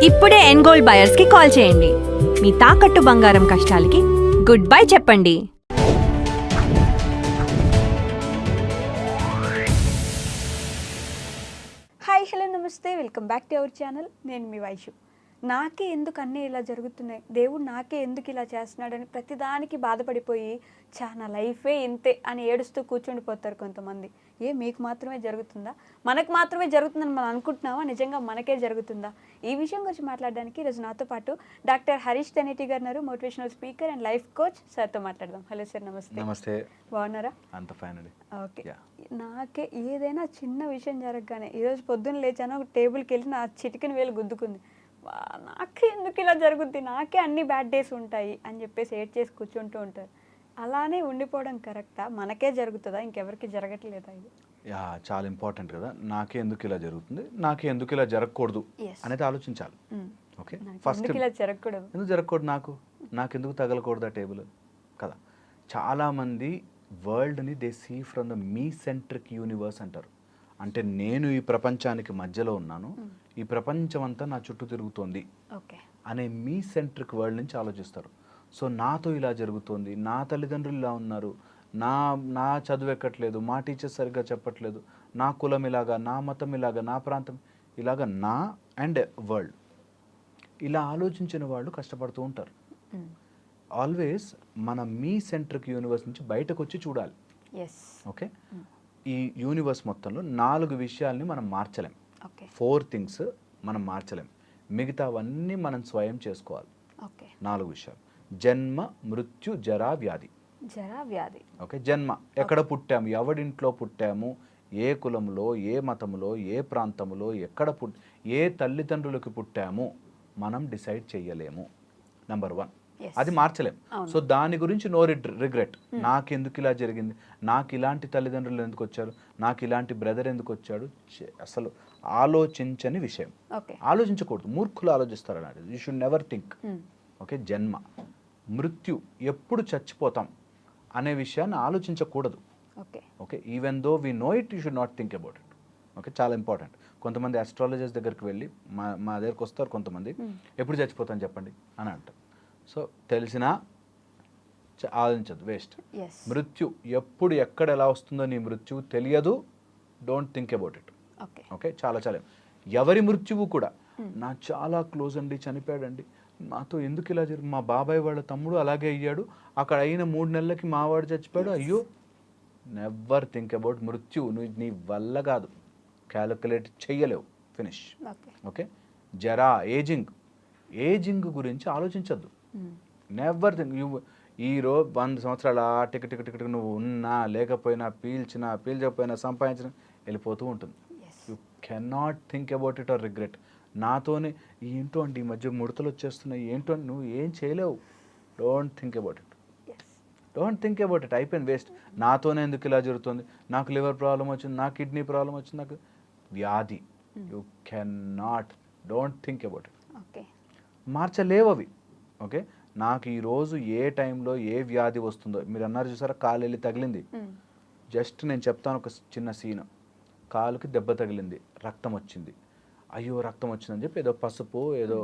ఇప్పుడే ఎన్గోల్డ్ బయర్స్ కి కాల్ చేయండి. మీ తాకట్టు బంగారం కష్టాలకి గుడ్ బై చెప్పండి. హాయ్ హలో నమస్తే, welcome back to our channel. నేను మీ వైషు. నాకే ఎందుకు అన్నీ ఇలా జరుగుతున్నాయి, దేవుడు నాకే ఎందుకు ఇలా చేస్తున్నాడని ప్రతిదానికి బాధపడిపోయి నా లైఫే ఇంతే అని ఏడుస్తూ కూర్చుండిపోతారు కొంతమంది. మీకు మాత్రమే జరుగుతుందా, మనకు మాత్రమే జరుగుతుందని మనం అనుకుంటున్నామా, నిజంగా మనకే జరుగుతుందా? ఈ విషయం గురించి మాట్లాడడానికి ఈరోజు నాతో పాటు డాక్టర్ హరీష్ తెనేటి గారు ఉన్నారు, motivational speaker and life coach. సార్తో మాట్లాడదాం. హలో సార్, నమస్తే. నమస్తే. బాగున్నారా? అంత ఫైన్ అండి. ఓకే. నాకే ఏదైనా చిన్న విషయం జరగగానే, ఈరోజు పొద్దున్న లేచాను, ఒక టేబుల్కి వెళ్ళి నా చిటికిన వేలు గుద్దుకుంది, నాకే ఎందుకు ఇలా జరుగుద్ది, నాకే అన్ని బ్యాడ్ డేస్ ఉంటాయి అని చెప్పేసి ఏడ్ చేసి కూర్చుంటూ ఉంటారు. అలానే ఉండిపోవడం కరెక్టా? మనకే జరుగుతుందా, ఇంకెవరికి జరగట్లేదా? ఇది చాలా ఇంపార్టెంట్ కదా. నాకే ఎందుకు ఇలా జరుగుతుంది, నాకే ఎందుకు ఇలా జరగకూడదు అనేది ఆలోచించాలి. ఓకే, ఫస్ట్ ఇలా జరగకూడదు, ఎందుకు జరగకూడదు, నాకెందుకు తగలకూడదు ఆ టేబుల్ కదా. చాలామంది వరల్డ్ని they see from the me centric universe అంటారు. అంటే నేను ఈ ప్రపంచానికి మధ్యలో ఉన్నాను, ఈ ప్రపంచం అంతా నా చుట్టూ తిరుగుతోంది అనే మీ సెంట్రిక్ వరల్డ్ నుంచి ఆలోచిస్తారు. సో నాతో ఇలా జరుగుతోంది, నా తల్లిదండ్రులు ఇలా ఉన్నారు, నా చదువు ఎక్కట్లేదు, మా టీచర్స్ సరిగ్గా చెప్పట్లేదు, నా కులం ఇలాగా, నా మతం ఇలాగా, నా ప్రాంతం ఇలాగా, నా అండ్ వరల్డ్ ఇలా ఆలోచించిన వాళ్ళు కష్టపడుతూ ఉంటారు. ఆల్వేస్ మన మీ సెంట్రిక్ యూనివర్స్ నుంచి బయటకు వచ్చి చూడాలి. ఓకే, ఈ యూనివర్స్ మొత్తంలో 4 విషయాల్ని మనం మార్చలేం. 4 థింగ్స్ మనం మార్చలేం, మిగతావన్నీ మనం స్వయం చేసుకోవాలి. 4 విషయాలు: జన్మ, మృత్యు, జరా, వ్యాధి. ఓకే, జన్మ ఎక్కడ పుట్టాము, ఎవడింట్లో పుట్టాము, ఏ కులంలో, ఏ మతంలో, ఏ ప్రాంతంలో, ఏ తల్లిదండ్రులకు పుట్టాము మనం డిసైడ్ చేయలేము. నెంబర్ 1, అది మార్చలేం. సో దాని గురించి నో రిగ్రెట్. నాకెందుకు ఇలా జరిగింది, నాకు ఇలాంటి తల్లిదండ్రులు ఎందుకు వచ్చారు, నాకు ఇలాంటి బ్రదర్ ఎందుకు వచ్చాడు, అసలు ఆలోచించని విషయం. ఆలోచించకూడదు, మూర్ఖులు ఆలోచిస్తారు అలాంటిది. You should never think. Okay, జన్మ, మృత్యు, ఎప్పుడు చచ్చిపోతాం అనే విషయాన్ని ఆలోచించకూడదు. Okay, even though we know it, you should not think about it. Okay, చాలా ఇంపార్టెంట్. కొంతమంది ఆస్ట్రాలజర్స్ దగ్గరికి వెళ్ళి మా దగ్గరికి వస్తారు కొంతమంది, ఎప్పుడు చచ్చిపోతాను చెప్పండి అని అంటారు. సో తెలిసినా ఆలోచించదు, వేస్ట్. మృత్యు ఎప్పుడు ఎక్కడ ఎలా వస్తుందో నీ మృత్యువు తెలియదు, don't think about it. Okay, చాలా చాలా ఎవరి మృత్యువు కూడా నా చాలా క్లోజ్ అండి, చనిపోయాడండి, నాతో ఎందుకు ఇలా జరిగింది, మా బాబాయ్ వాళ్ళ తమ్ముడు అలాగే అయ్యాడు, అక్కడ అయిన 3 నెలలకి మావాడు చచ్చిపోయాడు, అయ్యో. నెవర్ థింక్ అబౌట్ మృత్యు. నువ్వు నీ వల్ల కాదు, క్యాలిక్యులేట్ చెయ్యలేవు, ఫినిష్. ఓకే, జరా, ఏజింగ్ గురించి ఆలోచించద్దు. Never think. ఈరోజు 100 సంవత్సరాలు టిక్ నువ్వు ఉన్నా లేకపోయినా, పీల్చకపోయినా, సంపాదించిన వెళ్ళిపోతూ ఉంటుంది. You cannot think about it or regret. నాతోనే ఏంటో అండి ఈ మధ్య ముడతలు వచ్చేస్తున్నాయి, ఏంటో నువ్వు ఏం చేయలేవు. Don't think about it. అయిపోయింది, వేస్ట్. నాతోనే ఎందుకు ఇలా జరుగుతుంది, నాకు లివర్ ప్రాబ్లం వచ్చింది, నాకు కిడ్నీ ప్రాబ్లం వచ్చింది, నాకు వ్యాధి. You cannot, don't think about it. మార్చలేవు అవి. ఓకే, నాకు ఈరోజు ఏ టైంలో ఏ వ్యాధి వస్తుందో, మీరు అన్నారు చూసారా, కాలు వెళ్ళి తగిలింది. జస్ట్ నేను చెప్తాను ఒక చిన్న సీన్. కాలుకి దెబ్బ తగిలింది, రక్తం వచ్చింది, అయ్యో రక్తం వచ్చిందని చెప్పి ఏదో పసుపు ఏదో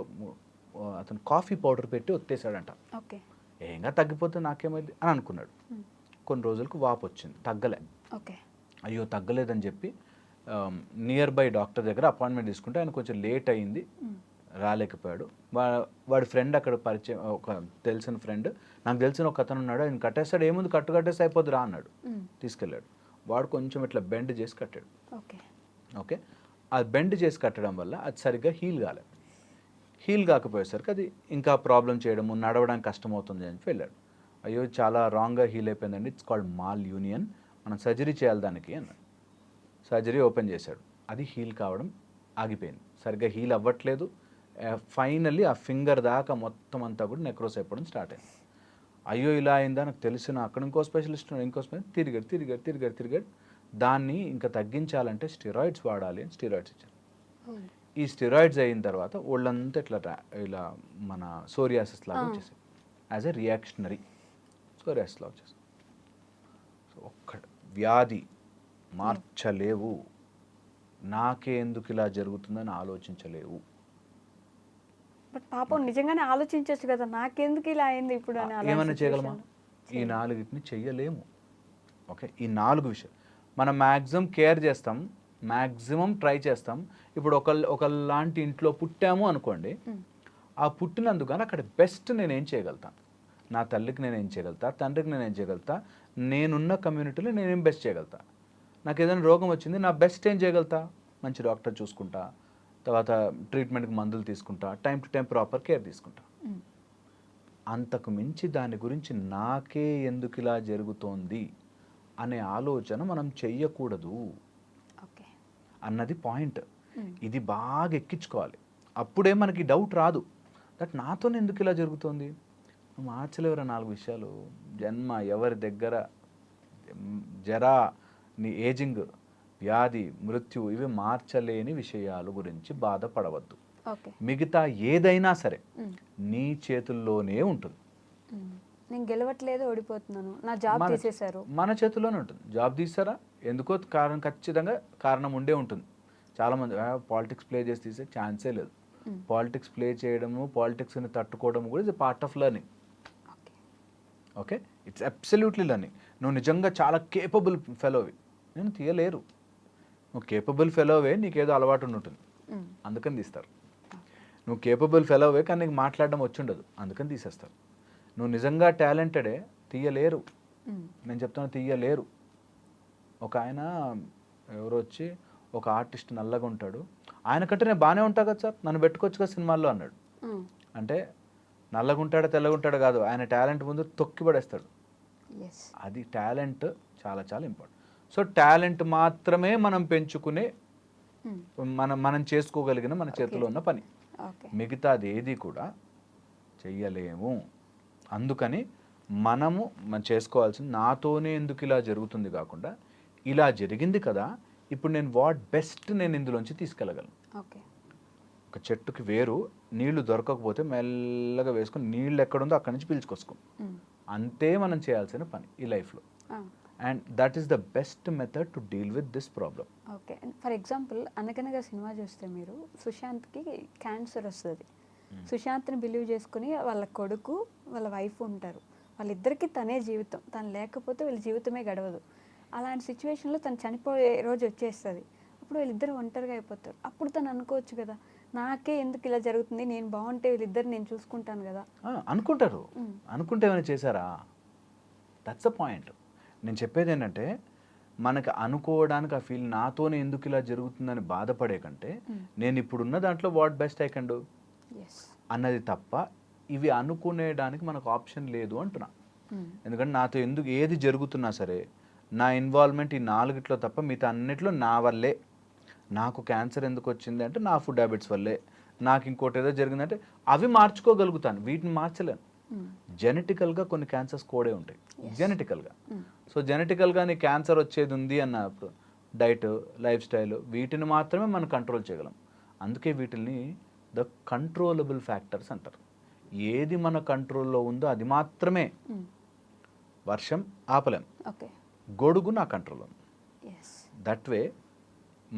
అతను కాఫీ పౌడర్ పెట్టి ఒత్తేసాడంట. ఏంగా తగ్గిపోతే నాకేమైంది అని అనుకున్నాడు. కొన్ని రోజులకు వాపు వచ్చింది, తగ్గలే. అయ్యో తగ్గలేదని చెప్పి నియర్ బై డాక్టర్ దగ్గర అపాయింట్మెంట్ తీసుకుంటే ఆయన కొంచెం లేట్ అయింది, రాలేకపోయాడు. వాడి ఫ్రెండ్ అక్కడ పరిచయం, ఒక తెలిసిన ఫ్రెండ్, నాకు తెలిసిన ఒక అతను ఉన్నాడు, ఆయన కట్టేస్తాడు, ఏముంది కట్టేసి అయిపోద్ది రా అన్నాడు. తీసుకెళ్ళాడు. వాడు కొంచెం ఇట్లా బెండ్ చేసి కట్టాడు. ఓకే, అది బెండ్ చేసి కట్టడం వల్ల అది సరిగ్గా హీల్ కాకపోయేసరికి అది ఇంకా ప్రాబ్లం చేయడము, నడవడానికి కష్టమవుతుంది అని వెళ్ళాడు. అయ్యో చాలా రాంగ్గా హీల్ అయిపోయిందండి, ఇట్స్ కాల్డ్ మాల్ యూనియన్, మనం సర్జరీ చేయాలి దానికి అన్నాడు. సర్జరీ ఓపెన్ చేశాడు, అది హీల్ కావడం ఆగిపోయింది, సరిగ్గా హీల్ అవ్వట్లేదు. ఫైనల్లీ ఆ ఫింగర్ దాకా మొత్తం అంతా కూడా నెక్రోస్ అయిపోవడం స్టార్ట్ అయింది. అయ్యో ఇలా అయిందా నాకు తెలిసిన, అక్కడ ఇంకో స్పెషలిస్ట్ తిరిగాడు. దాన్ని ఇంకా తగ్గించాలంటే స్టెరాయిడ్స్ వాడాలి అని స్టెరాయిడ్స్ ఇచ్చారు. ఈ స్టెరాయిడ్స్ అయిన తర్వాత ఒళ్ళంతా ఇలా మన సోరియాసిస్ లాగా వచ్చేసాయి. యాజ్ ఎ రియాక్షనరీ సోరియాసిస్ లాగా వచ్చేసాయి. సో ఒక్క వ్యాధి మార్చలేవు, నాకే ఎందుకు ఇలా జరుగుతుందని ఆలోచించలేవు. పాపం నిజంగానే ఆలోచించవచ్చు కదా, నాకెందుకు ఇలా అయింది ఇప్పుడు అని. అలాంటి ఏమైనా చేయగలమా? situation లో. ఈ 4టిని చెయ్యలేము. ఓకే, ఈ 4 విషయాలు మనం మ్యాక్సిమం కేర్ చేస్తాం, మ్యాక్సిమం ట్రై చేస్తాం. ఇప్పుడు ఒకళ్ళలాంటి ఇంట్లో పుట్టాము అనుకోండి, ఆ పుట్టినందుకు కానీ అక్కడ బెస్ట్ నేనేం చేయగలుగుతాను, నా తల్లికి నేనేం చేయగలుగుతా, తండ్రికి నేనేం చేయగలుగుతా, నేనున్న కమ్యూనిటీలో నేనేం బెస్ట్ చేయగలుగుతా. నాకు ఏదైనా రోగం వచ్చింది, నా బెస్ట్ ఏం చేయగలుగుతా, మంచి డాక్టర్ చూసుకుంటా, తర్వాత ట్రీట్మెంట్కి మందులు తీసుకుంటా, time to time proper care తీసుకుంటా. అంతకు మించి దాని గురించి నాకే ఎందుకు ఇలా జరుగుతోంది అనే ఆలోచన మనం చెయ్యకూడదు ఓకే. అన్నది పాయింట్. ఇది బాగా ఎక్కించుకోవాలి. అప్పుడే మనకి డౌట్ రాదు, దట్ నాతోనే ఎందుకు ఇలా జరుగుతోంది. మార్చలేవరా 4 విషయాలు, జన్మ, ఎవరి దగ్గర, జరా, నీ ఏజింగ్, వ్యాధి, మృత్యు, ఇవి మార్చలేని విషయాలు గురించి బాధపడవద్దు. ఓకే. మిగతా ఏదైనా సరే నీ చేతుల్లోనే ఉంటుంది. నేను గెలవట్లేదు, ఓడిపోతున్నాను, నా జాబ్ తీసేశారు, మన చేతుల్లోనే ఉంటుంది. జాబ్ తీసారా, ఎందుకో కారణం, ఖచ్చితంగా కారణం ఉండే ఉంటుంది. చాలామంది పాలిటిక్స్ ప్లే చేసి తీసే ఛాన్సే లేదు. పాలిటిక్స్ ప్లే చేయడము, పాలిటిక్స్ని తట్టుకోవడం కూడా ఇది part of learning. Okay, it's absolutely learning. నువ్వు నిజంగా చాలా కేపబుల్ ఫెలోవి, నేను తీయలేరు. నువ్వు కేపబుల్ ఫెలోవే, నీకేదో అలవాటు ఉంటుంది, అందుకని తీస్తారు. నువ్వు కేపబుల్ ఫెలోవే కానీ నీకు మాట్లాడడం వచ్చి ఉండదు, అందుకని తీసేస్తారు. నువ్వు నిజంగా టాలెంటెడే, తీయలేరు. నేను చెప్తాను, తీయలేరు. ఒక ఆయన ఎవరో వచ్చి, ఒక ఆర్టిస్ట్ నల్లగా ఉంటాడు, ఆయన కంటే నేను బాగానే ఉంటా కదా సార్, నన్ను పెట్టుకోవచ్చు కదా సినిమాల్లో అన్నాడు. అంటే నల్లగా ఉంటాడా తెల్లగా ఉంటాడా కాదు, ఆయన టాలెంట్ ముందు తొక్కి పడేస్తాడు. అది టాలెంట్ చాలా చాలా ఇంపార్టెంట్. సో టాలెంట్ మాత్రమే మనం పెంచుకునే, మనం చేసుకోగలిగిన మన చేతిలో ఉన్న పని. మిగతాది ఏది కూడా చెయ్యలేము. అందుకని మనం చేసుకోవాల్సింది, నాతోనే ఎందుకు ఇలా జరుగుతుంది కాకుండా, ఇలా జరిగింది కదా, ఇప్పుడు నేను వాట్ బెస్ట్ నేను ఇందులోంచి తీసుకెళ్ళగలను. ఒక చెట్టుకి వేరు, నీళ్లు దొరకకపోతే మెల్లగా వేసుకొని నీళ్ళు ఎక్కడుందో అక్కడి నుంచి పీల్చుకొసుకో. అంతే మనం చేయాల్సిన పని ఈ లైఫ్లో. And that is the best method to deal with this problem. Okay. For example, అనగనగా సినిమా చూస్తే మీరు, సుశాంత్కి క్యాన్సర్ వస్తుంది. సుశాంత్ని బిలీవ్ చేసుకుని వాళ్ళ కొడుకు, వాళ్ళ వైఫ్ ఉంటారు. వాళ్ళిద్దరికీ తనే జీవితం, తను లేకపోతే వీళ్ళ జీవితమే గడవదు. అలాంటి సిచ్యువేషన్లో తను చనిపోయే రోజు వచ్చేస్తుంది. అప్పుడు వీళ్ళిద్దరు ఒంటరిగా అయిపోతారు. అప్పుడు తను అనుకోవచ్చు కదా, నాకే ఎందుకు ఇలా జరుగుతుంది, నేను బాగుంటే వీళ్ళిద్దరు నేను చూసుకుంటాను కదా. అనుకుంటారు. అనుకుంటే ఏమైనా చేశారా? That's the point. నేను చెప్పేది ఏంటంటే, మనకి అనుకోవడానికి ఆ ఫీల్, నాతోనే ఎందుకు ఇలా జరుగుతుందని బాధపడే కంటే, నేను ఇప్పుడున్న దాంట్లో what best I can do అన్నది తప్ప, ఇవి అనుకునేడానికి మనకు ఆప్షన్ లేదు అంటున్నా. ఎందుకంటే నాతో ఎందుకు ఏది జరుగుతున్నా సరే, నా ఇన్వాల్వ్మెంట్ ఈ 4 తప్ప మిగతా అన్నిట్లో నా వల్లే. నాకు క్యాన్సర్ ఎందుకు వచ్చింది అంటే నా ఫుడ్ హ్యాబిట్స్ వల్లే, నాకు ఇంకోటి ఏదో జరిగిందంటే అవి మార్చుకోగలుగుతాను, వీటిని మార్చలేను. జెనెటికల్గా కొన్ని క్యాన్సర్స్ కోడే ఉంటాయి, జెనెటికల్గా. సో జెనెటికల్గా నీ క్యాన్సర్ వచ్చేది ఉంది అన్నప్పుడు డైట్, లైఫ్ స్టైల్, వీటిని మాత్రమే మనం కంట్రోల్ చేయగలం. అందుకే వీటిని ద కంట్రోలబుల్ ఫ్యాక్టర్స్ అంటారు. ఏది మన కంట్రోల్లో ఉందో అది మాత్రమే. వర్షం ఆపలేం, గొడుగు నా కంట్రోల్లో ఉంది. దట్ వే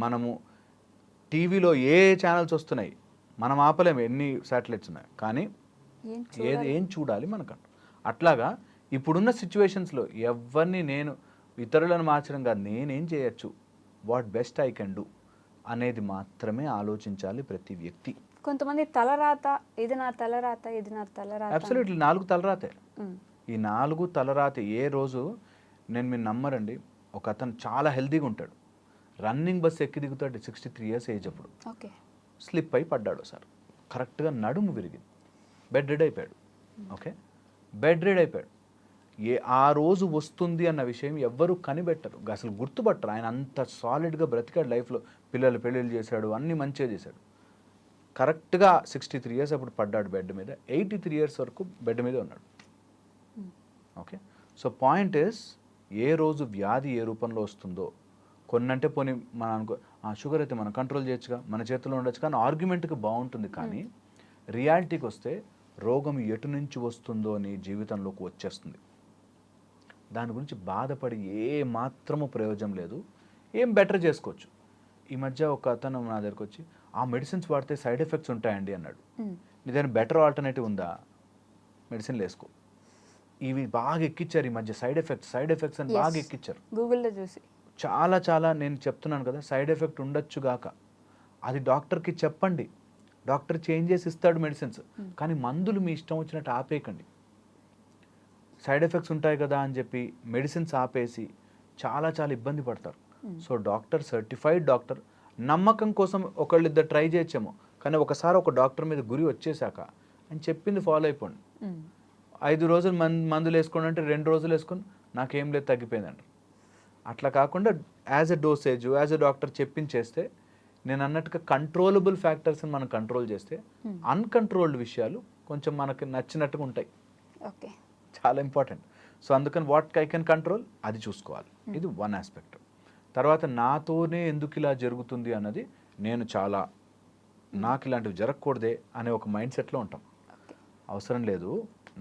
మనము టీవీలో ఏ ఛానల్స్ వస్తున్నాయి మనం ఆపలేము, ఎన్ని శాటిలైట్స్ ఉన్నాయి, కానీ ఏం చూడాలి మనకంట. అట్లాగా ఇప్పుడున్న సిచ్యువేషన్స్లో ఎవరిని నేను ఇతరులను మార్చడం కాదు, నేనేం చేయొచ్చు, what best I can do అనేది మాత్రమే ఆలోచించాలి ప్రతి వ్యక్తి. కొంతమంది తలరాత, ఇది నా తలరాత, ఇది నా తలరాత. అబ్సల్యూట్లీ 4 తలరాతే. ఈ 4 తలరాత ఏ రోజు, నేను మీరు నమ్మరండి, ఒక అతను చాలా హెల్తీగా ఉంటాడు, రన్నింగ్ బస్ ఎక్కి దిగుతాడు, 63 years ఏజ్ అప్పుడు, స్లిప్ అయి పడ్డాడు సార్, కరెక్ట్గా నడుము విరిగింది, బెడ్ రెడ్ అయిపోయాడు. ఓకే, బెడ్ రెడ్ అయిపోయాడు. ఆ రోజు వస్తుంది అన్న విషయం ఎవ్వరూ కనిపెట్టరు, అసలు గుర్తుపట్టరు. ఆయన అంత సాలిడ్గా బ్రతికాడు లైఫ్లో, పిల్లలు పెళ్ళిళ్ళు చేశాడు, అన్నీ మంచిగా చేశాడు. కరెక్ట్గా 63 years అప్పుడు పడ్డాడు బెడ్ మీద, 83 years వరకు బెడ్ మీద ఉన్నాడు. ఓకే, సో పాయింట్ ఇస్, ఏ రోజు వ్యాధి ఏ రూపంలో వస్తుందో, కొన్నంటే పోనీ మనం అనుకో షుగర్ అయితే మనం కంట్రోల్ చేయొచ్చుగా, మన చేతిలో ఉండొచ్చు, కానీ ఆర్గ్యుమెంట్కి బాగుంటుంది. కానీ రియాలిటీకి వస్తే రోగం ఎటు నుంచి వస్తుందో నీ జీవితంలోకి వచ్చేస్తుంది. దాని గురించి బాధపడి ఏ మాత్రము ప్రయోజనం లేదు, ఏం బెటర్ చేసుకోవచ్చు. ఈ మధ్య ఒక అతను నా దగ్గరకు వచ్చి, ఆ మెడిసిన్స్ వాడితే సైడ్ ఎఫెక్ట్స్ ఉంటాయండి అన్నాడు. ఏదైనా బెటర్ ఆల్టర్నేటివ్ ఉందా, మెడిసిన్లు వేసుకో. ఇవి బాగా ఎక్కిచ్చారు ఈ మధ్య, సైడ్ ఎఫెక్ట్స్ అని బాగా ఎక్కిచ్చారు గూగుల్లో చూసి. చాలా నేను చెప్తున్నాను కదా, సైడ్ ఎఫెక్ట్ ఉండొచ్చు గాక, అది డాక్టర్కి చెప్పండి, డాక్టర్ చేంజ్ చేసి ఇస్తాడు మెడిసిన్స్. కానీ మందులు మీ ఇష్టం వచ్చినట్టు ఆపేయకండి. సైడ్ ఎఫెక్ట్స్ ఉంటాయి కదా అని చెప్పి మెడిసిన్స్ ఆపేసి చాలా ఇబ్బంది పడతారు. సో డాక్టర్, సర్టిఫైడ్ డాక్టర్, నమ్మకం కోసం ఒకళ్ళిద్దరు ట్రై చేయొచ్చేమో, కానీ ఒకసారి ఒక డాక్టర్ మీద గురి వచ్చేసాక అని చెప్పింది ఫాలో అయిపోండి. 5 రోజులు మందులు వేసుకోండి అంటే 2 రోజులు వేసుకొని నాకేం లేదు తగ్గిపోయిందంట. అట్లా కాకుండా as a dosage, as a doctor చెప్పించేస్తే, నేను అన్నట్టుగా కంట్రోలబుల్ ఫ్యాక్టర్స్ని మనం కంట్రోల్ చేస్తే అన్కంట్రోల్డ్ విషయాలు కొంచెం మనకి నచ్చినట్టుగా ఉంటాయి. ఓకే, చాలా ఇంపార్టెంట్. సో అందుకని వాట్ ఐ కెన్ కంట్రోల్ అది చూసుకోవాలి. ఇది వన్ ఆస్పెక్ట్. తర్వాత నాతోనే ఎందుకు ఇలా జరుగుతుంది అన్నది, నేను నాకు ఇలాంటివి జరగకూడదే అనే ఒక మైండ్ సెట్లో ఉంటాం. అవసరం లేదు,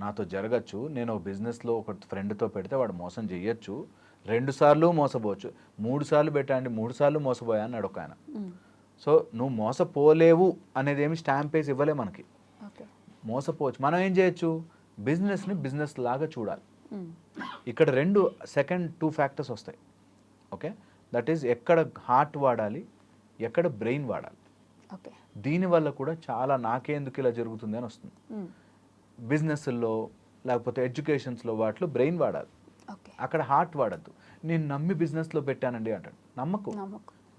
నాతో జరగచ్చు, నేను ఒక బిజినెస్లో ఒక ఫ్రెండ్తో పెడితే వాడు మోసం చేయొచ్చు, 2 సార్లు మోసపోవచ్చు, 3 సార్లు పెట్టండి 3 సార్లు మోసపోయా అన్నాడు ఒక ఆయన. సో నువ్వు మోసపోలేవు అనేది ఏమి స్టాంప్ వేసి ఇవ్వలే మనకి. మోసపోవచ్చు. మనం ఏం చేయొచ్చు, బిజినెస్ని బిజినెస్ లాగా చూడాలి. ఇక్కడ 2 ఫ్యాక్టర్స్ వస్తాయి. ఓకే, దట్ ఈజ్ ఎక్కడ హార్ట్ వాడాలి, ఎక్కడ బ్రెయిన్ వాడాలి. దీనివల్ల కూడా చాలా నాకేందుకు ఇలా జరుగుతుంది అని వస్తుంది. బిజినెస్లో లేకపోతే ఎడ్యుకేషన్స్లో వాటిలో బ్రెయిన్ వాడాలి, అక్కడ హార్ట్ వాడద్దు. నేను నమ్మి బిజినెస్లో పెట్టానండి అంటాడు. నమ్మకు.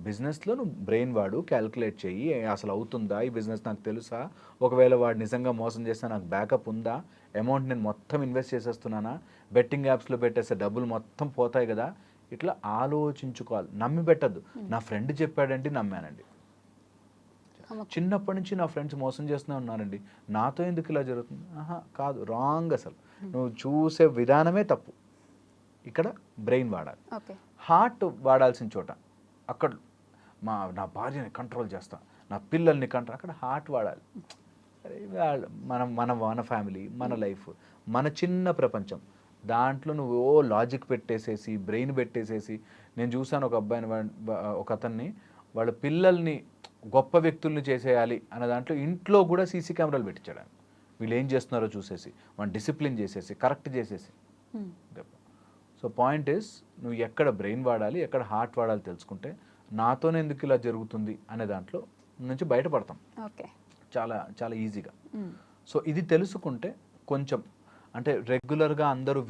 బిజినెస్లో నువ్వు బ్రెయిన్ వాడు, క్యాల్కులేట్ చెయ్యి, అసలు అవుతుందా ఈ బిజినెస్, నాకు తెలుసా, ఒకవేళ వాడు నిజంగా మోసం చేస్తే నాకు బ్యాకప్ ఉందా, అమౌంట్ నేను మొత్తం ఇన్వెస్ట్ చేసేస్తున్నానా, బెట్టింగ్ యాప్స్లో పెట్టేస్తే డబ్బులు మొత్తం పోతాయి కదా, ఇట్లా ఆలోచించుకోవాలి. నమ్మి పెట్టద్దు. నా ఫ్రెండ్ చెప్పాడండి నమ్మానండి. చిన్నప్పటి నుంచి నా ఫ్రెండ్స్ మోసం చేస్తూనే ఉన్నారండి, నాతో ఎందుకు ఇలా జరుగుతుంది, కాదు, రాంగ్. అసలు నువ్వు చూసే విధానమే తప్పు. ఇక్కడ బ్రెయిన్ వాడాలి. హార్ట్ వాడాల్సిన చోట అక్కడ నా భార్యని కంట్రోల్ చేస్తా, నా పిల్లల్ని కంట్రోల్, అక్కడ హార్ట్ వాడాలి. మన ఫ్యామిలీ, మన లైఫ్, మన చిన్న ప్రపంచం, దాంట్లో నువ్వు లాజిక్ పెట్టేసేసి, బ్రెయిన్ పెట్టేసేసి. నేను చూసాను ఒక అబ్బాయిని, ఒక అతన్ని, వాళ్ళ పిల్లల్ని గొప్ప వ్యక్తుల్ని చేసేయాలి అనే దాంట్లో ఇంట్లో కూడా సీసీ కెమెరాలు పెట్టించాడు. వీళ్ళు ఏం చేస్తున్నారో చూసేసి, వాళ్ళని డిసిప్లిన్ చేసేసి, కరెక్ట్ చేసేసి. సో పాయింట్ ఈస్, నువ్వు ఎక్కడ బ్రెయిన్ వాడాలి, ఎక్కడ హార్ట్ వాడాలి తెలుసుకుంటే నాతోనే ఎందుకు ఇలా జరుగుతుంది అనే దాంట్లో నుంచి బయటపడతాం చాలా ఈజీగా. సో ఇది తెలుసుకుంటే కొంచెం, అంటే రెగ్యులర్గా అందరూ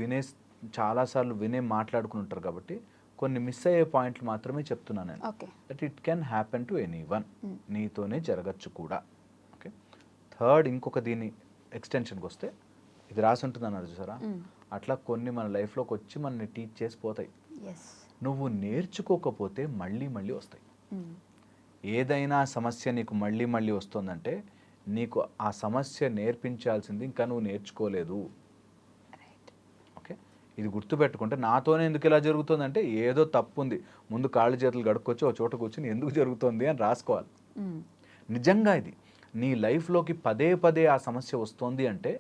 చాలాసార్లు మాట్లాడుకుని ఉంటారు కాబట్టి కొన్ని మిస్ అయ్యే పాయింట్లు మాత్రమే చెప్తున్నాను నేను. That it can happen to anyone, నీతోనే జరగచ్చు కూడా. ఓకే, థర్డ్, ఇంకొక దీని ఎక్స్టెన్షన్కి వస్తే, ఇది రాసి ఉంటుంది అన్నారు చూసారా, అట్లా కొన్ని మన లైఫ్లోకి వచ్చి మనల్ని టీచ్ చేసి పోతాయి. నువ్వు నేర్చుకోకపోతే మళ్ళీ వస్తాయి. ఏదైనా సమస్య నీకు మళ్ళీ వస్తుందంటే నీకు ఆ సమస్య నేర్పించాల్సింది ఇంకా నువ్వు నేర్చుకోలేదు. ఓకే, ఇది గుర్తుపెట్టుకుంటే, నాతోనే ఎందుకు ఇలా జరుగుతుందంటే ఏదో తప్పు ఉంది, ముందు కాళ్ళు చేతులు గడుక్కొచ్చి ఒక చోట కూర్చొని ఎందుకు జరుగుతుంది అని రాసుకోవాలి. నిజంగా ఇది నీ లైఫ్లోకి పదే ఆ సమస్య వస్తుంది అంటే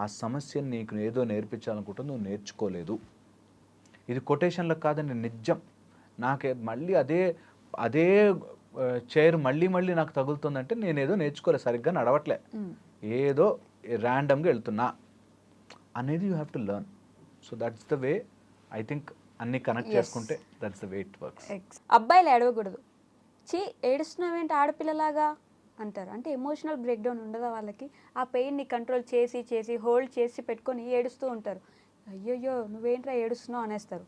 ఆ సమస్యను నీకు ఏదో నేర్పించాలనుకుంటే నువ్వు నేర్చుకోలేదు. ఇది కొటేషన్లకు కాదండి, నిజం. నాకే మళ్ళీ అదే చైర్ మళ్ళీ నాకు తగులుతుందంటే నేనేదో నేర్చుకోలేదు, సరిగ్గా నడవట్లే, ఏదో ర్యాండమ్గా వెళ్తున్నా అనేది you have to learn. So that's the way I think అన్ని కనెక్ట్ చేసుకుంటే that's the way it works. అబ్బాయిలు ఏడవకూడదు, ఏడుస్తున్నావేంటి ఆడపిల్లలాగా అంటారు. అంటే ఎమోషనల్ బ్రేక్ డౌన్ ఉండదా వాళ్ళకి? ఆ పెయిన్ని కంట్రోల్ చేసి హోల్డ్ చేసి పెట్టుకొని ఏడుస్తూ ఉంటారు. అయ్యయ్యో నువ్వేంట్రా ఏడుస్తున్నావు అనేస్తారు.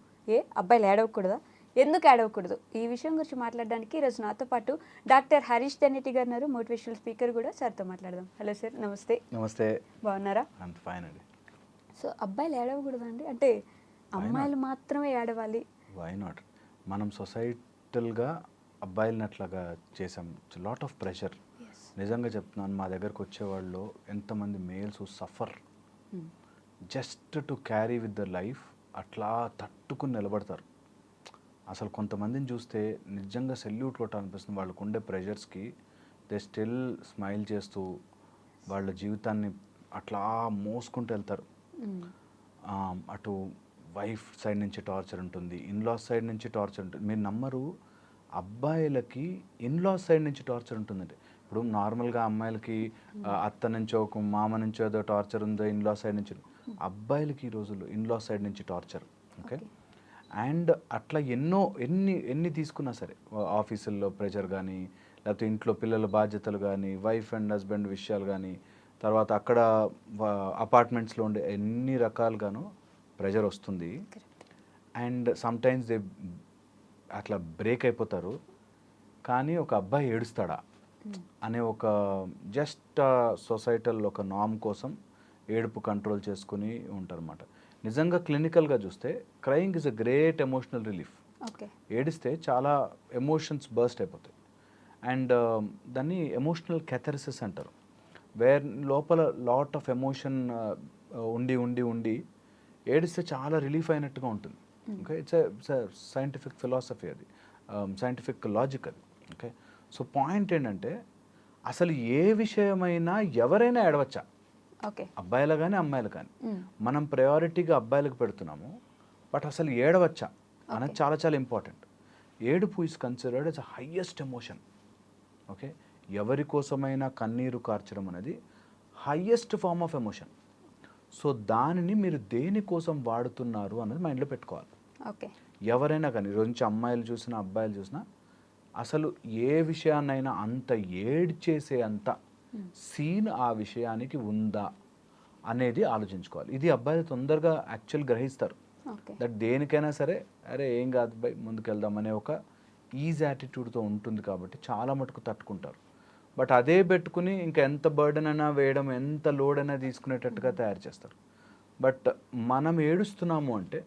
అబ్బాయిలు ఏడవకూడదా? ఎందుకు ఏడవకూడదు? ఈ విషయం గురించి మాట్లాడడానికి ఈరోజు నాతో పాటు డాక్టర్ హరీష్ దనేటి గారు ఉన్నారు, మోటివేషనల్ స్పీకర్ కూడా. సార్తో మాట్లాడదాం. హలో సార్, నమస్తే. నమస్తే. బాగున్నారా? ఫైన్ అండి. సో అబ్బాయిలు ఏడవకూడదండి, అంటే అమ్మాయిలు మాత్రమే ఏడవాలి? Why not? మనం సొసైటల్గా అబ్బాయిలని అట్లాగా చేసాం. Lot of pressure. నిజంగా చెప్తున్నాను, మా దగ్గరకు వచ్చేవాళ్ళు ఎంతమంది males suffer just to carry with the life, అట్లా తట్టుకుని నిలబడతారు. అసలు కొంతమందిని చూస్తే నిజంగా సెల్యూట్ కొట్టాలనిపిస్తుంది. వాళ్ళకు ఉండే ప్రెషర్స్కి దే స్టిల్ స్మైల్ చేస్తూ వాళ్ళ జీవితాన్ని అట్లా మోసుకుంటూ వెళ్తారు. అటు వైఫ్ సైడ్ నుంచి టార్చర్ ఉంటుంది, ఇన్లాస్ సైడ్ నుంచి టార్చర్ ఉంటుంది. మీరు నమ్మరు, అబ్బాయిలకి ఇన్లాస్ సైడ్ నుంచి టార్చర్ ఉంటుందండి. ఇప్పుడు నార్మల్గా అమ్మాయిలకి అత్త నుంచో ఒక మామ నుంచో ఏదో టార్చర్ ఉందో ఇన్లా సైడ్ నుంచి, అబ్బాయిలకి ఈ రోజుల్లో ఇన్లా సైడ్ నుంచి టార్చర్. ఓకే, అండ్ అట్లా ఎన్ని తీసుకున్నా సరే, ఆఫీసుల్లో ప్రెషర్ కానీ, లేకపోతే ఇంట్లో పిల్లల బాధ్యతలు కానీ, వైఫ్ అండ్ హస్బెండ్ విషయాలు కానీ, తర్వాత అక్కడ అపార్ట్మెంట్స్లో ఉండే ఎన్ని రకాలుగానో ప్రెషర్ వస్తుంది. అండ్ సమ్టైమ్స్ దే అట్లా బ్రేక్ అయిపోతారు. కానీ ఒక అబ్బాయి ఏడుస్తాడా అనే ఒక జస్ట్ సొసైటల్ ఒక నామ్ కోసం ఏడుపు కంట్రోల్ చేసుకుని ఉంటారన్నమాట. నిజంగా క్లినికల్గా చూస్తే crying is a great emotional relief. ఏడిస్తే చాలా ఎమోషన్స్ బర్స్ట్ అయిపోతాయి. అండ్ దాన్ని ఎమోషనల్ కెథరిసిస్ అంటారు, వేర్ లోపల లాట్ ఆఫ్ ఎమోషన్ ఉండి ఏడిస్తే చాలా రిలీఫ్ అయినట్టుగా ఉంటుంది. ఓకే, ఇట్స్ సైంటిఫిక్ ఫిలాసఫీ, అది సైంటిఫిక్ లాజిక్ అది. ఓకే, సో పాయింట్ ఏంటంటే అసలు ఏ విషయమైనా ఎవరైనా ఏడవచ్చా, అబ్బాయిలు కానీ అమ్మాయిలు కానీ. మనం ప్రయారిటీగా అబ్బాయిలకు పెడుతున్నాము, బట్ అసలు ఏడవచ్చా అనేది చాలా చాలా ఇంపార్టెంట్. ఏడుపు is considered as a highest emotion. Okay, ఎవరి కోసమైనా కన్నీరు కార్చడం అనేది highest form of emotion. So దానిని మీరు దేనికోసం వాడుతున్నారు అన్నది మైండ్లో పెట్టుకోవాలి. ఎవరైనా కానీ, ఈరోజు నుంచి అమ్మాయిలు చూసినా అబ్బాయిలు చూసినా, అసలు ఏ విషయాన్నైనా అంత ఏడ్చేసే అంత సీన్ ఆ విషయానికి ఉందా అనేది ఆలోచించుకోవాలి. ఇది అబ్బాయిలు తొందరగా యాక్చువల్ గ్రహిస్తారు. దట్ దేనికైనా సరే అరే ఏం కాదు బై ముందుకెళ్దాం అనే ఒక ఈజీ యాటిట్యూడ్తో ఉంటుంది కాబట్టి చాలా మటుకు తట్టుకుంటారు. బట్ అదే పెట్టుకుని ఇంకా ఎంత బర్డెన్ అయినా వేయడం, ఎంత లోడ్ అయినా తీసుకునేటట్టుగా తయారు చేస్తారు. బట్ మనం ఏడుస్తున్నాము అంటే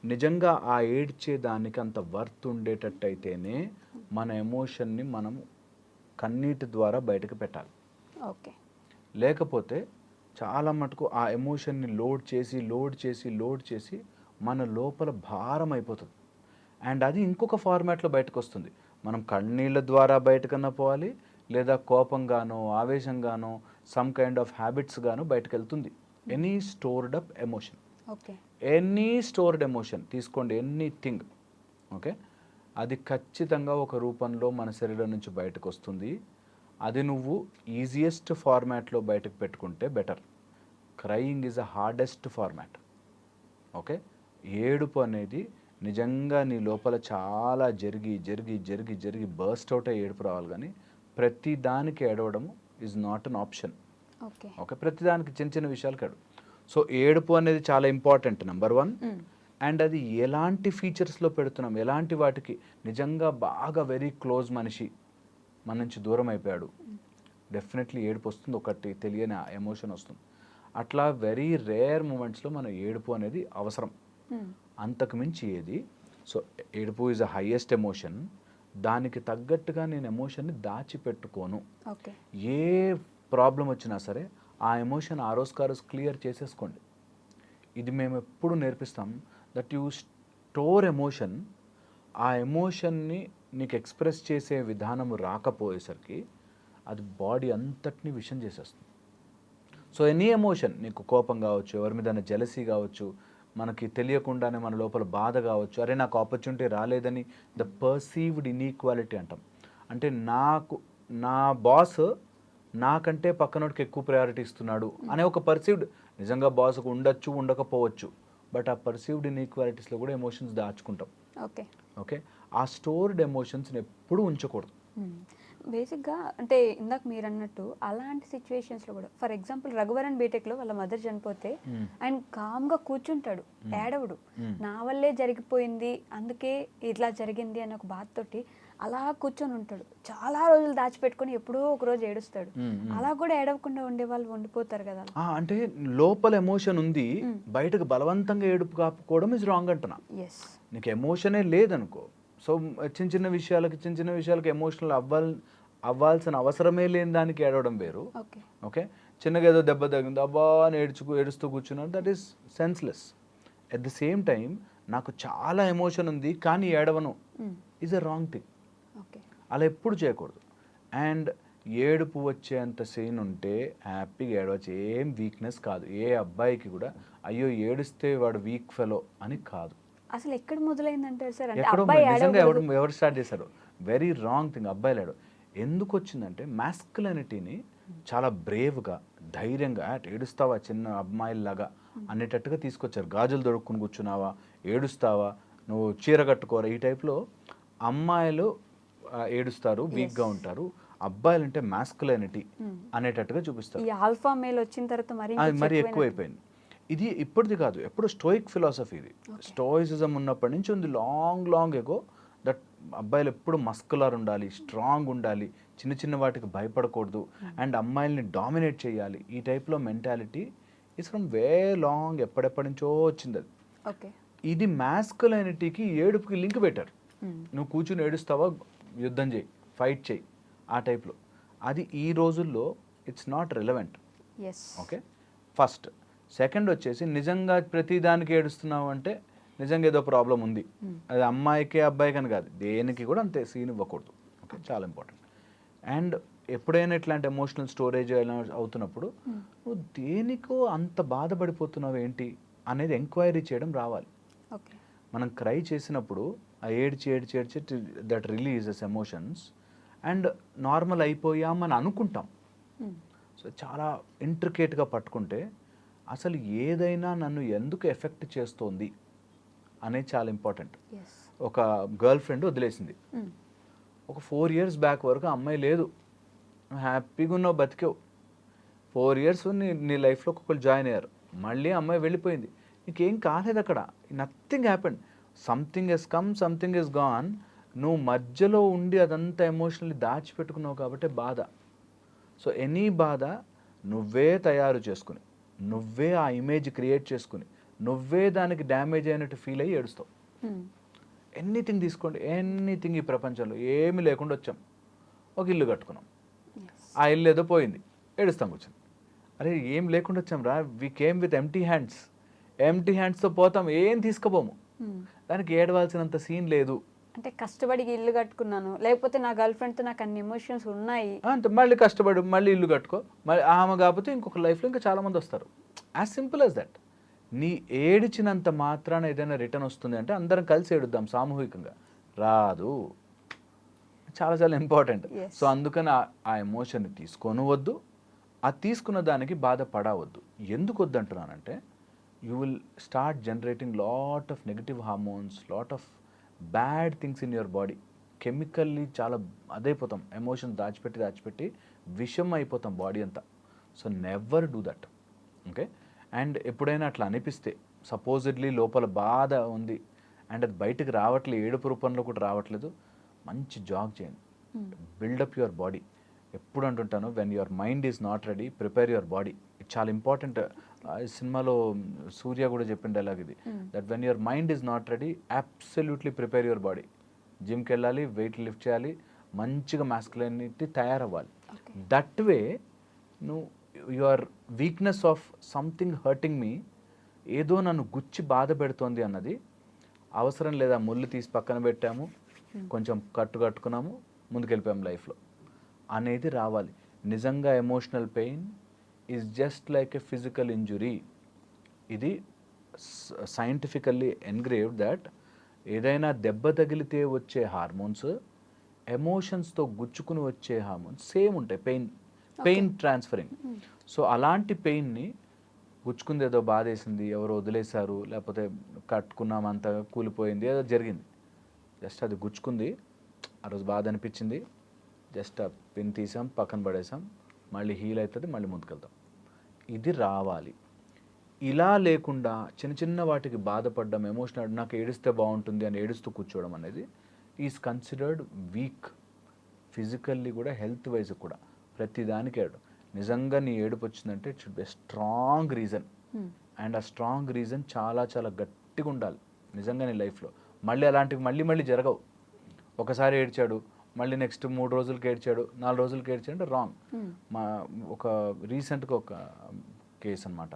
నిజంగా ఆ ఏడ్చే దానికి అంత వర్త్ ఉండేటట్టు అయితేనే మన ఎమోషన్ని మనం కన్నీటి ద్వారా బయటకు పెట్టాలి. లేకపోతే చాలా మటుకు ఆ ఎమోషన్ని లోడ్ చేసి మన లోపల భారం అయిపోతుంది. అండ్ అది ఇంకొక ఫార్మాట్లో బయటకు వస్తుంది. మనం కన్నీళ్ళ ద్వారా బయటకన్నా పోవాలి, లేదా కోపంగానో ఆవేశంగానో సమ్ కైండ్ ఆఫ్ హ్యాబిట్స్ గానో బయటకు వెళ్తుంది. Any stored up emotion, any stored emotion తీసుకోండి, ఎనీథింగ్. ఓకే, అది ఖచ్చితంగా ఒక రూపంలో మన శరీరం నుంచి బయటకు వస్తుంది. అది నువ్వు ఈజియెస్ట్ ఫార్మాట్లో బయటకు పెట్టుకుంటే better. Crying is a hardest format. Okay, ఏడుపు అనేది నిజంగా నీ లోపల చాలా జరిగి బర్స్ట్ అవుట్ అయ్యి ఏడుపు రావాలి. కానీ ప్రతి దానికి ఏడవడం is not an option. Okay, ప్రతి దానికి చిన్న విషయాలకు ఏడు. సో ఏడుపు అనేది చాలా ఇంపార్టెంట్, నెంబర్ 1. అండ్ అది ఎలాంటి ఫీచర్స్లో పెడుతున్నాం, ఎలాంటి వాటికి. నిజంగా బాగా వెరీ క్లోజ్ మనిషి మన నుంచి దూరం అయిపోయాడు, డెఫినెట్లీ ఏడుపు వస్తుంది, ఒకటి తెలియని ఎమోషన్ వస్తుంది. అట్లా వెరీ రేర్ మూమెంట్స్లో మన ఏడుపు అనేది అవసరం. అంతకు మించి ఏది. సో ఏడుపు ఈజ్ అ హైయెస్ట్ ఎమోషన్. దానికి తగ్గట్టుగా నేను ఎమోషన్ని దాచిపెట్టుకోను. ఏ ప్రాబ్లం వచ్చినా సరే ఆ ఎమోషన్ ఆ రోజు క్లియర్ చేసేసుకోండి. ఇది మేము ఎప్పుడు నేర్పిస్తాం, దట్ యూ స్టోర్ ఎమోషన్. ఆ ఎమోషన్ని నీకు ఎక్స్ప్రెస్ చేసే విధానం రాకపోయేసరికి అది బాడీ అంతటినీ విషం చేసేస్తుంది. సో ఎనీ ఎమోషన్, నీకు కోపం కావచ్చు, ఎవరి మీద జెలసీ కావచ్చు, మనకి తెలియకుండానే మన లోపల బాధ కావచ్చు, అరే నాకు ఆపర్చునిటీ రాలేదని, ద పర్సీవ్డ్ ఇన్ఈక్వాలిటీ అంటాం. అంటే నా బాస్ నాకంటే పక్కనోడికి ఎక్కువ ప్రయారిటీ ఇస్తున్నాడు అనే ఒక పర్సీవ్డ్, నిజంగా బాస్కు ఉండొచ్చు ఉండకపోవచ్చు, బట్ ఆ పర్సీవ్డ్ ఇన్ఈక్వాలిటీస్లో కూడా ఎమోషన్స్ దాచుకుంటాం. ఓకే, ఆ స్టోర్డ్ ఎమోషన్స్ని ఎప్పుడూ ఉంచకూడదు. బేసిక్గా అంటే ఇందాక మీరు అన్నట్టు అలాంటి సిచ్యువేషన్స్లో కూడా, ఫర్ ఎగ్జాంపుల్ రఘువరన్ బీటెక్లో వాళ్ళ మదర్ చనిపోతే ఆయన కామ్గా కూర్చుంటాడు, ఏడవడు. నా వల్లే జరిగిపోయింది, అందుకే ఇట్లా జరిగింది అనే ఒక బాధతోటి అలా కూర్చొని ఉంటాడు. చాలా రోజులు దాచిపెట్టుకొని ఎప్పుడో ఒక రోజు ఏడుస్తాడు. అలా కూడా ఏడవకుండా ఉండే వాళ్ళు ఉండిపోతారు కదా. అంటే లోపల ఎమోషన్ ఉంది, బయటకు బలవంతంగా ఏడుపు కాపుకోవడం ఇస్ రాంగ్ అంటున్నా. నీకు ఎమోషనే లేదనుకో, సో చిన్న విషయాలకి ఎమోషనల్ అవ్వాల్సిన అవసరమే లేని దానికి ఏడవడం వేరు. ఓకే, చిన్నగా ఏదో దెబ్బ తగ్గింది అబ్బా అని ఏడుస్తూ కూర్చున్నాను, that is senseless. At the same time నాకు చాలా ఎమోషన్ ఉంది కానీ ఏడవను ఈజ్ అ రాంగ్ థింగ్. అలా ఎప్పుడు చేయకూడదు. అండ్ ఏడుపు వచ్చేంత సీన్ ఉంటే హ్యాపీగా ఏడవచ్చు, ఏం వీక్నెస్ కాదు. ఏ అబ్బాయికి కూడా అయ్యో ఏడిస్తే వాడు వీక్ ఫెలో అని కాదు. అసలు ఎక్కడ మొదలైందంటారు సార్? నిజంగా ఎవరు స్టార్ట్ చేశారు? Very wrong thing. అబ్బాయిలు ఎందుకు వచ్చిందంటే మాస్కులనిటీని చాలా బ్రేవ్గా, ధైర్యంగా ఏడుస్తావా చిన్న అమ్మాయిల్లాగా అనేటట్టుగా తీసుకొచ్చారు. గాజులు దొడుక్కుని కూర్చున్నావా, ఏడుస్తావా, నువ్వు చీర కట్టుకోరా, ఈ టైప్లో అమ్మాయిలు ఏడుస్తారు, వీక్గా ఉంటారు, అబ్బాయిలు అంటే మాస్కులనిటీ అనేటట్టుగా చూపిస్తారు. ఈ ఆల్ఫా మేల్ వచ్చిన తర్వాత మరి ఎక్కువైపోయింది. ఇది ఇప్పటిది కాదు, ఎప్పుడు స్టోయిక్ ఫిలాసఫీ ఇది. స్టోయిసిజం ఉన్నప్పటి నుంచి ఉంది, లాంగ్ ఎగో. దట్ అబ్బాయిలు ఎప్పుడు మస్కులర్ ఉండాలి, స్ట్రాంగ్ ఉండాలి, చిన్న చిన్న వాటికి భయపడకూడదు, అండ్ అమ్మాయిల్ని డామినేట్ చేయాలి. ఈ టైప్లో mentality is from way long, ఎప్పటి నుంచో వచ్చింది అది. ఓకే, ఇది మాస్కులైనిటీకి ఏడుపుకి లింక్ పెట్టారు. నువ్వు కూర్చుని ఏడుస్తావా, యుద్ధం చేయి, ఫైట్ చేయి, ఆ టైప్లో. అది ఈ రోజుల్లో it's not relevant. Okay, first. Second వచ్చేసి నిజంగా ప్రతి దానికి ఏడుస్తున్నావు అంటే నిజంగా ఏదో ప్రాబ్లం ఉంది. అది అమ్మాయికి అబ్బాయికి అని కాదు, దేనికి కూడా అంతే సీన్ ఇవ్వకూడదు. ఓకే, చాలా ఇంపార్టెంట్. అండ్ ఎప్పుడైనా ఇట్లాంటి ఎమోషనల్ స్టోరేజ్ అవుతున్నప్పుడు నువ్వు దేనికో అంత బాధపడిపోతున్నావు ఏంటి అనేది ఎంక్వైరీ చేయడం రావాలి. ఓకే, మనం క్రై చేసినప్పుడు ఆ ఏడ్చి that releases emotions and normal అయిపోయామని అనుకుంటాం. సో చాలా ఇంట్రికేట్గా పట్టుకుంటే అసలు ఏదైనా నన్ను ఎందుకు ఎఫెక్ట్ చేస్తోంది అనేది చాలా ఇంపార్టెంట్. ఒక గర్ల్ ఫ్రెండ్ వదిలేసింది, ఒక 4 years బ్యాక్ వరకు అమ్మాయి లేదు, హ్యాపీగా ఉన్నావు, బతికావు. 4 years నీ లైఫ్లో ఒకళ్ళు జాయిన్ అయ్యారు, మళ్ళీ అమ్మాయి వెళ్ళిపోయింది, నీకేం కాలేదు అక్కడ, nothing happened. Something has come, something has gone. నువ్వు మధ్యలో ఉండి అదంతా ఎమోషనల్లీ దాచిపెట్టుకున్నావు కాబట్టి బాధ. సో ఎనీ బాధ నువ్వే తయారు చేసుకుని, నువ్వే ఆ ఇమేజ్ క్రియేట్ చేసుకుని, నువ్వే దానికి డ్యామేజ్ అయినట్టు ఫీల్ అయ్యి ఏడుస్తావు. ఎనీథింగ్ తీసుకోండి, ఎనీథింగ్ ఈ ప్రపంచంలో ఏమీ లేకుండా వచ్చాం, ఒక ఇల్లు కట్టుకున్నాం, ఆ ఇల్లు ఏదో పోయింది, ఏడుస్తాం కూర్చొని. అరే ఏం లేకుండా వచ్చాం రా, వి కేమ్ విత్ ఎంటీ హ్యాండ్స్తో పోతాం, ఏం తీసుకుపోము. దానికి ఏడవలసినంత సీన్ లేదు. అంటే కష్టపడి ఇల్లు కట్టుకున్నాను, లేకపోతే నా గర్ల్ ఫ్రెండ్తో నాకు అన్ని ఎమోషన్స్ ఉన్నాయి అంటే మళ్ళీ కష్టపడి మళ్ళీ ఇల్లు కట్టుకో, మళ్ళీ ఆమె కాకపోతే ఇంకొక లైఫ్లో ఇంకా చాలామంది వస్తారు. As simple as that. నీ ఏడిచినంత మాత్రాన ఏదైనా రిటర్న్ వస్తుంది అంటే అందరం కలిసి ఏడుద్దాం సామూహికంగా, రాదు. చాలా చాలా ఇంపార్టెంట్. సో అందుకని ఆ ఎమోషన్ని తీసుకోనవద్దు, ఆ తీసుకున్న దానికి బాధపడవద్దు. ఎందుకు వద్దు అంటున్నానంటే you will start generating lot of negative hormones, lot of bad things in your body. Chemically చాలా అదైపోతాం, ఎమోషన్ దాచిపెట్టి విషం అయిపోతాం బాడీ అంతా. So never do that. Okay, and ఎప్పుడైనా అట్లా అనిపిస్తే, సపోజిడ్లీ లోపల బాధ ఉంది అండ్ అది బయటకు రావట్లేదు, ఏడుపు రూపంలో కూడా రావట్లేదు, మంచి జాగ్ చేయండి, బిల్డప్ యువర్ బాడీ. ఎప్పుడు అంటుంటాను, when your mind is not ready, prepare your body. ఇది చాలా ఇంపార్టెంట్. సినిమాలో సూర్య కూడా చెప్పిన డైలాగ్ ఇది, that when your mind is not ready, absolutely prepare your body. జిమ్కి వెళ్ళాలి, వెయిట్ లిఫ్ట్ చేయాలి, మంచిగా మాస్కులైనిటీ తయారవ్వాలి. దట్ వే నువ్వు your weakness of something hurting me, ఏదో నన్ను గుచ్చి బాధ పెడుతోంది అన్నది అవసరం లేదా, ముళ్ళు తీసి పక్కన పెట్టాము, కొంచెం కట్టుకున్నాము, ముందుకెళ్ళిపోయాము లైఫ్లో అనేది రావాలి. నిజంగా emotional pain is just like a physical injury. ఇది సైంటిఫికల్లీ ఎన్గ్రేవ్డ్ దట్ ఏదైనా దెబ్బ తగిలితే వచ్చే హార్మోన్స్, ఎమోషన్స్తో గుచ్చుకుని వచ్చే హార్మోన్స్ సేమ్ ఉంటాయి, పెయిన్ ట్రాన్స్ఫరింగ్. సో అలాంటి పెయిన్ని, గుచ్చుకుంది ఏదో బాధేసింది, ఎవరో వదిలేశారు, లేకపోతే కట్టుకున్నామంతా కూలిపోయింది, ఏదో జరిగింది, జస్ట్ అది గుచ్చుకుంది, ఆ రోజు బాధ అనిపించింది, జస్ట్ ఆ పిన్ తీసాం, పక్కన పడేసాం, మళ్ళీ హీల్ అవుతుంది, మళ్ళీ ముందుకెళ్తాం. ఇది రావాలి. ఇలా లేకుండా చిన్న చిన్న వాటికి బాధపడడం, ఎమోషనల్, నాకు ఏడిస్తే బాగుంటుంది అని ఏడుస్తూ కూర్చోవడం అనేది ఈజ్ కన్సిడర్డ్ వీక్. ఫిజికల్లీ కూడా, హెల్త్ వైజ్ కూడా, ప్రతిదానికి ఏడు. నిజంగా నీ ఏడుపు వచ్చిందంటే it should be strong reason, and ఆ స్ట్రాంగ్ రీజన్ చాలా చాలా గట్టిగా ఉండాలి నిజంగా నీ లైఫ్లో. మళ్ళీ అలాంటివి మళ్ళీ జరగవు. ఒకసారి ఏడ్చాడు, మళ్ళీ నెక్స్ట్ 3 రోజులకి ఏడ్చాడు, 4 రోజులకి ఏడ్చాడు అంటే రాంగ్. మా ఒక రీసెంట్గా ఒక కేసు అనమాట,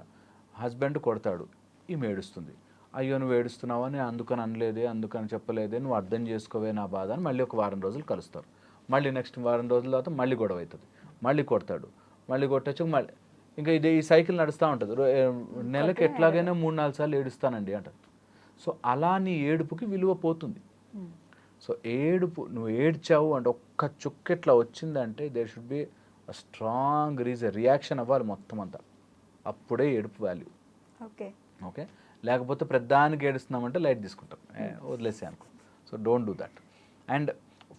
హస్బెండ్ కొడతాడు, ఈమె ఏడుస్తుంది, అయ్యో నువ్వు ఏడుస్తున్నావు అని అందుకని అనలేదే, అందుకని చెప్పలేదే, నువ్వు అర్థం చేసుకోవే నా బాధ అని మళ్ళీ ఒక వారం రోజులు కలుస్తారు. మళ్ళీ నెక్స్ట్ వారం రోజుల తర్వాత మళ్ళీ గొడవ అవుతుంది, మళ్ళీ కొడతాడు, మళ్ళీ కొట్టచ్చు, మళ్ళీ ఇంకా ఇది ఈ సైకిల్ నడుస్తూ ఉంటుంది. నెలకి ఎట్లాగైనా 3-4 సార్లు ఏడుస్తానండి అంటారు. సో అలా నీ ఏడుపుకి విలువ పోతుంది. సో నువ్వు ఏడ్చావు అంటే ఒక్క చుక్క ఇట్లా వచ్చిందంటే there should be strong reaction అవ్వాలి మొత్తం అంతా, అప్పుడే ఏడుపు వాల్యూ. ఓకే ఓకే, లేకపోతే ప్రధానికి ఏడుస్తున్నామంటే లైట్ తీసుకుంటాం, వదిలేసే అనుకో. So don't do that. And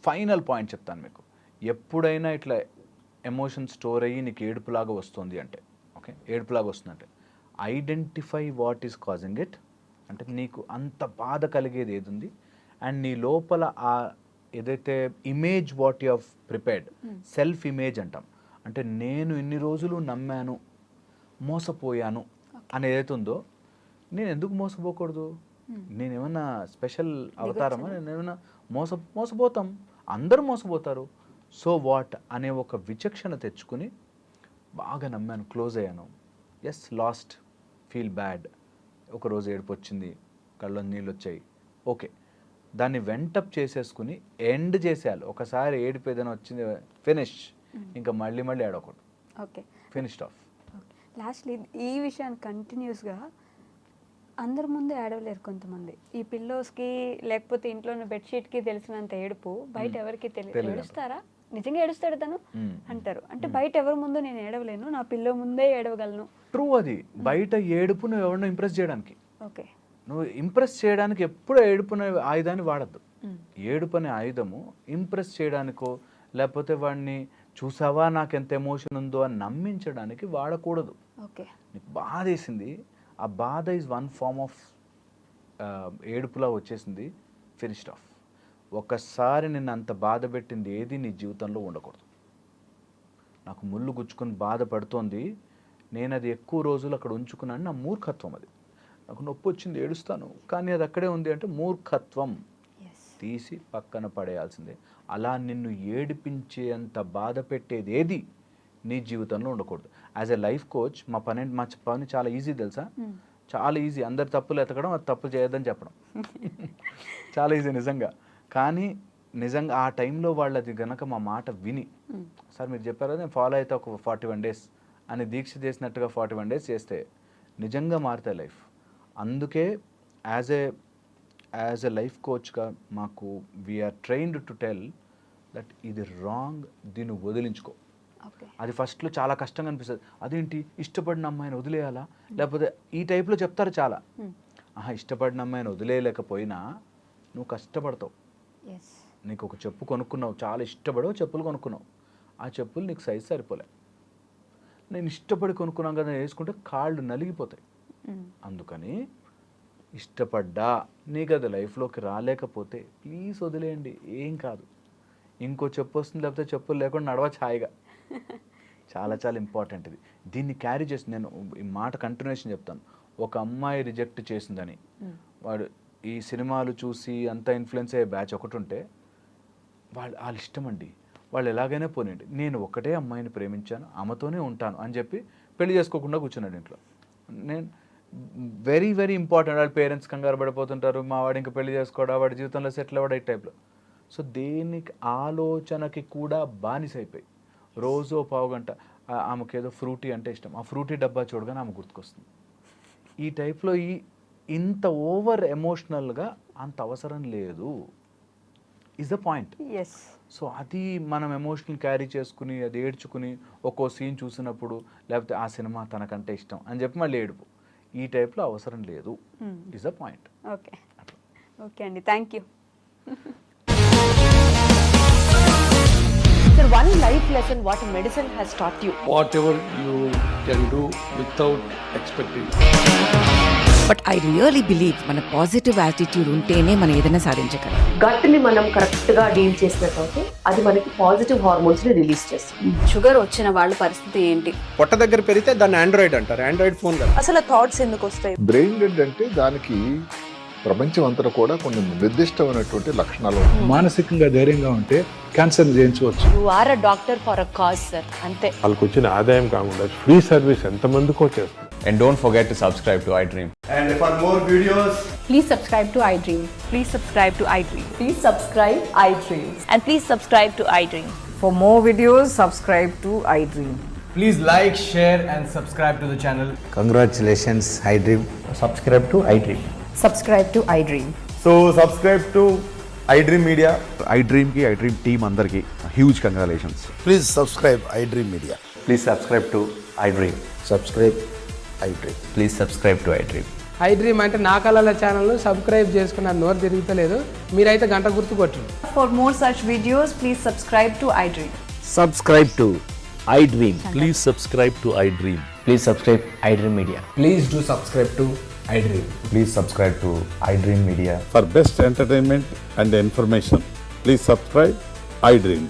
final point చెప్తాను మీకు, ఎప్పుడైనా ఇట్లా ఎమోషన్ స్టోర్ అయ్యి నీకు ఏడుపులాగా వస్తుంది అంటే, ఓకే ఏడుపులాగా వస్తుందంటే identify what is causing it. అంటే నీకు అంత బాధ కలిగేది ఏది ఉంది, అండ్ నీ లోపల ఆ ఏదైతే image what you have prepared, self image అంటాం. అంటే నేను ఇన్ని రోజులు నమ్మాను, మోసపోయాను అని ఏదైతే ఉందో, నేను ఎందుకు మోసపోకూడదు, నేనేమన్నా స్పెషల్ అవతారమా, నేనేమన్నా మోసపోతాం, అందరూ మోసపోతారు. సో వాట్ అనే ఒక విచక్షణ తెచ్చుకుని బాగా నమ్మాను, క్లోజ్ అయ్యాను, ఎస్ లాస్ట్, ఫీల్ బ్యాడ్, ఒకరోజు ఏడుపు వచ్చింది, కళ్ళలో నీళ్ళు వచ్చాయి, ఓకే, దాన్ని వెంటప్ చేసేసుకుని ఎండ్ చేసేయాలి. ఒకసారి ఏడుపు ఏదైనా వచ్చింది, ఫినిష్, ఇంకా మళ్ళీ ఏడవకూడదు, ఓకే ఫినిష్డ్ ఆఫ్. లాస్ట్లీ ఈ విషయాన్ని కంటిన్యూస్గా అందరి ముందు ఏడవలేరు కొంతమంది. ఈ పిల్లోస్కి లేకపోతే ఇంట్లో ఉన్న బెడ్షీట్కి తెలిసినంత ఏడుపు బయట ఎవరికి తెలియదు. ఏడుస్తారా, నిజంగా ఏడుస్తాడు తను అంటారు. అంటే బయట ఎవరి ముందు నేను ఏడవలేను, నా పిల్లో ముందే ఏడవగలను. ట్రూ, అది బయట ఏడుపు నువ్వు ఎవరినో ఇంప్రెస్ చేయడానికి. ఓకే, నువ్వు ఇంప్రెస్ చేయడానికి ఎప్పుడు ఏడుపునే ఆయుధాన్ని వాడద్దు. ఏడుపు అనే ఆయుధము ఇంప్రెస్ చేయడానికో, లేకపోతే వాడిని చూసావా నాకు ఎంత ఎమోషన్ ఉందో అని నమ్మించడానికి వాడకూడదు. ఓకే, నీకు బాధ వేసింది, ఆ బాధ ఈజ్ వన్ ఫార్మ్ ఆఫ్ ఏడుపులా వచ్చేసింది, ఫినిష్డ్ ఆఫ్. ఒక్కసారి నిన్ను అంత బాధ పెట్టింది ఏది నీ జీవితంలో ఉండకూడదు. నాకు ముళ్ళు గుచ్చుకొని బాధపడుతోంది, నేను అది ఎక్కువ రోజులు అక్కడ ఉంచుకున్నాను, నా మూర్ఖత్వం అది. నాకు నొప్పి వచ్చింది ఏడుస్తాను, కానీ అది అక్కడే ఉంది అంటే మూర్ఖత్వం, తీసి పక్కన పడేయాల్సిందే. అలా నిన్ను ఏడిపించేంత బాధ పెట్టేది ఏది నీ జీవితంలో ఉండకూడదు. యాజ్ ఎ లైఫ్ కోచ్ మా పని చాలా ఈజీ తెలుసా, చాలా ఈజీ. అందరు తప్పులు ఎతకడం, అది తప్పు చేయొద్దని చెప్పడం చాలా ఈజీ నిజంగా. కానీ నిజంగా ఆ టైంలో వాళ్ళది గనక మా మాట విని, సార్ మీరు చెప్పారు నేను ఫాలో అయితే ఒక 41 days అని దీక్ష చేసినట్టుగా 41 days చేస్తే నిజంగా మారుతాయి లైఫ్. అందుకే యాజ్ ఎ లైఫ్ కోచ్గా మాకు we're trained to tell that ఇది రాంగ్, దీన్ని వదిలించుకో. అది ఫస్ట్లో చాలా కష్టంగా అనిపిస్తుంది, అదేంటి ఇష్టపడిన అమ్మాయిని వదిలేయాలా, లేకపోతే ఈ టైప్లో చెప్తారు చాలా. ఇష్టపడిన అమ్మాయిని వదిలేయలేకపోయినా నువ్వు కష్టపడతావు. నీకు ఒక చెప్పు కొనుక్కున్నావు, చాలా ఇష్టపడవు చెప్పులు కొనుక్కున్నావు, ఆ చెప్పులు నీకు సైజ్ సరిపోలే, నేను ఇష్టపడి కొనుక్కున్నాను కదా వేసుకుంటే కాళ్ళు నలిగిపోతాయి. అందుకని ఇష్టపడ్డా నీకు అది లైఫ్లోకి రాలేకపోతే ప్లీజ్ వదిలేయండి, ఏం కాదు. ఇంకో చెప్పు వస్తుంది, లేకపోతే చెప్పులు లేకుండా నడవచ్చు హాయిగా. చాలా చాలా ఇంపార్టెంట్ ఇది. దీన్ని క్యారీ చేసి నేను ఈ మాట కంటిన్యూషన్ చెప్తాను. ఒక అమ్మాయి రిజెక్ట్ చేసిందని వాడు ఈ సినిమాలు చూసి అంతా ఇన్ఫ్లుయెన్స్ అయ్యే బ్యాచ్ ఒకటి ఉంటే వాళ్ళ ఇష్టం అండి, వాళ్ళు ఎలాగైనా పోనండి, నేను ఒకటే అమ్మాయిని ప్రేమించాను, ఆమెతోనే ఉంటాను అని చెప్పి పెళ్లి చేసుకోకుండా కూర్చున్నాడు ఇంట్లో. నేను వెరీ వెరీ ఇంపార్టెంట్. వాళ్ళ పేరెంట్స్ కంగారు పడిపోతుంటారు, మా వాడు ఇంకా పెళ్లి చేసుకోవడా, వాడి జీవితంలో సెటిల్ అవ్వడా, ఈ టైప్లో. సో దేనికి ఆలోచనకి కూడా బానిసైపోయి రోజు పావుగంట ఆమెకేదో ఫ్రూటీ అంటే ఇష్టం, ఆ ఫ్రూటీ డబ్బా చూడగానే ఆమె గుర్తుకొస్తుంది. ఈ టైప్లో ఇంత ఓవర్ ఎమోషనల్గా అంత అవసరం లేదు, ఈజ్ ద పాయింట్. సో అది మనం ఎమోషనల్ క్యారీ చేసుకుని అది ఏడ్చుకుని ఒక్కో సీన్ చూసినప్పుడు లేకపోతే ఆ సినిమా తనకంటే ఇష్టం అని చెప్పి మళ్ళీ ఏడుపు, ఈ టైప్లో అవసరం లేదు, is the point. Okay okay అండి, thank you. Sir, one life lesson what medicine has taught you. Whatever you can do without expecting. But I really believe మన పాజిటివ్ యాటిట్యూడ్ ఉంటేనే మనం ఏదైనా సాధించగలం. గట్ని మనం కరెక్ట్గా డీల్ చేసినట్లయితే అది మనకి పాజిటివ్ హార్మోన్స్ని రిలీజ్ చేస్తుంది. షుగర్ వచ్చిన వాళ్ళ పరిస్థితి ఏంటి? పొట్ట దగ్గర పెరిగితే దాన్ని ఆండ్రాయిడ్ అంటారు, ఆండ్రాయిడ్ ఫోన్ కదా. అసలు థాట్స్ ఎందుకు వస్తాయి? బ్రెయిన్ డెడ్ అంటే దానికి ప్రపంచం అంతా కూడా కొన్ని నిర్దిష్టమైనటువంటి లక్షణాలు ఉన్నాయి. మానసికంగా ధైర్యంగా ఉంటే క్యాన్సర్ జయించవచ్చు. You are a doctor for a cause sir, అంతే. వాళ్ళకి వచ్చిన ఆదాయం కాకుండా ఫ్రీ సర్వీస్ ఎంతమందికో చేస్తుంది. And don't forget to subscribe to iDream. And for more videos, Please subscribe to iDream. Please subscribe to iDream. Please subscribe iDream. And please subscribe to iDream. For more videos, subscribe to iDream. please like, share and subscribe to the channel. I dream media. I డ్రీమ్కి I dream team అందరికీ huge congratulations. Please subscribe I dream media. Please subscribe to I dream. Subscribe I dream. Please subscribe to I dream. I dream అంటే నా కళల channel subscribe చేసుకున్న నోరు తిరుగుతలేదు, మీరైతే గంట గుర్తు కొట్టండి. For more such videos, please subscribe to iDream. Subscribe to I dream. Please subscribe to I dream. Please subscribe I dream media. Please do subscribe to I dream. Please subscribe to I dream media. For best entertainment and information please subscribe I dream.